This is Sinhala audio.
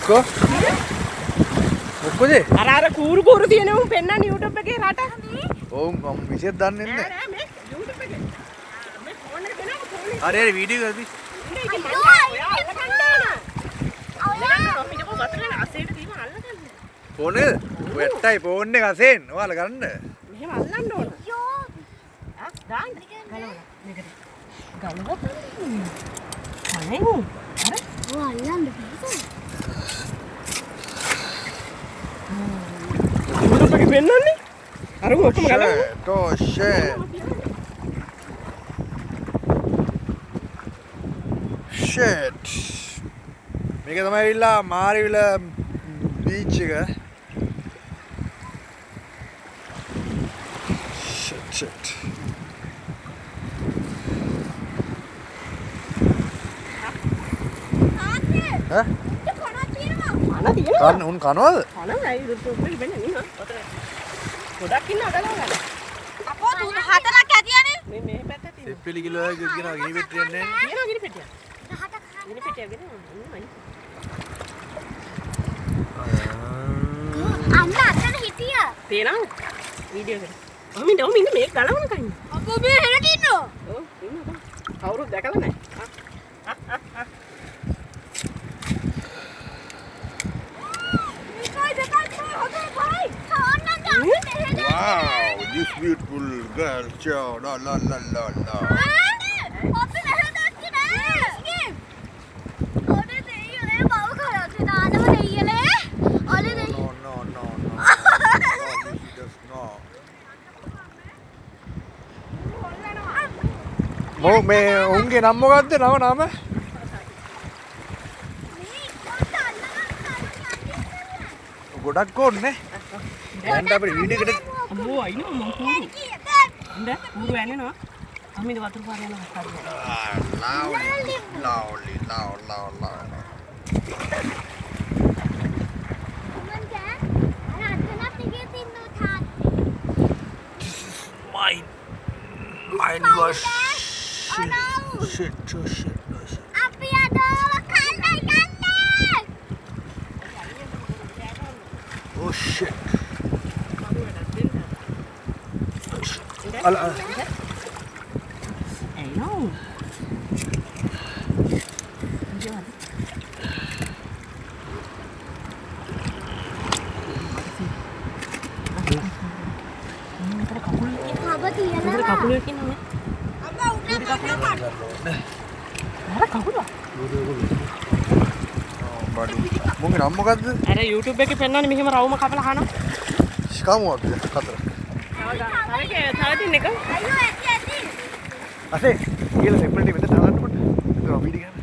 Ko? මොකද? අර කූරු තියෙන උන් පෙන්නන්නේ YouTube එකේ රට. ඔව් මම විශේෂ දන්නේ නැහැ. නෑ මේ YouTube එකේ. මේ ෆෝන් එක දෙනවා ෆෝන් එක. හරි හරි වීඩියෝ කරපි. ෆෝන් එක? ඔයටයි ෆෝන් එක අසෙන්. ඔයාලා ගන්න. මෙහෙම අල්ලන්න ඕන. ආ දාන්න. ගලවලා. මේකට. ගලව. අනේ අර ඔය අල්ලන්න බෑ. YouTube එකේ පෙන්නන්නේ? අර ඔක්කොම ගලවන්න. Shit. මේක තමයි ඇවිල්ලා මාරිවිල බීච් එක. Shit. ඈ? කන උන් කනවද? කනවයි YouTube එකේ වෙන්නේ නේ. ගොඩක් ඉන්නවා ගලවලා. අපෝ දුර හතරක් ඇතියනේ. මේ පැත්තේ තියෙනවා. සෙප්පිලි කිලෝ එකක් ගෙනවා ගිනි පෙට්ටියක් නැහැ. තියෙනවා ගිනි පෙට්ටියක්. ගිනි පෙට්ටියක් ගෙනවා. අන්න අතන හිටියා. තේනවද? වීඩියෝ එක. ඔහොම ඉන්න මේක ගලවන්න කයින්. අපෝ මේ හෙලට ඉන්නෝ. ඔව් ඉන්නවා. කවුරුත් දැකලා නැහැ. Wow, this beautiful girl, chow, la la la la la. අපි නැහදක් නෑ. ඔනේ දෙයියනේ බව කරා දානව දෙයියනේ. ඔනේ දෙයි. No, no, no, no. No, just no. මේ උන්ගේ නම මොකද්ද? නම? ගොඩක් ඕනේ. දැන් අපේ වීඩියෝ එකට අම්මෝ අයිනෝ මම කූරු. ඉන්න කූරු ඇනෙනවා. අම්මිද වතුර පාර යනවා හරියට. lovely. Mine was shit. අපි අදව කන්නේ. Oh shit. I know. මොකද නම් මොකද්ද? අර YouTube එකේ පෙන්නන්නේ මෙහෙම රවුම කපලා අහනවා. ස්කමුවක්ද හතර. තව තින් එක. අයියෝ ඇති. අසේ කියලා සෙපරේට් මෙතන දාන්න පොඩ්ඩක්. ඒක වීඩියෝ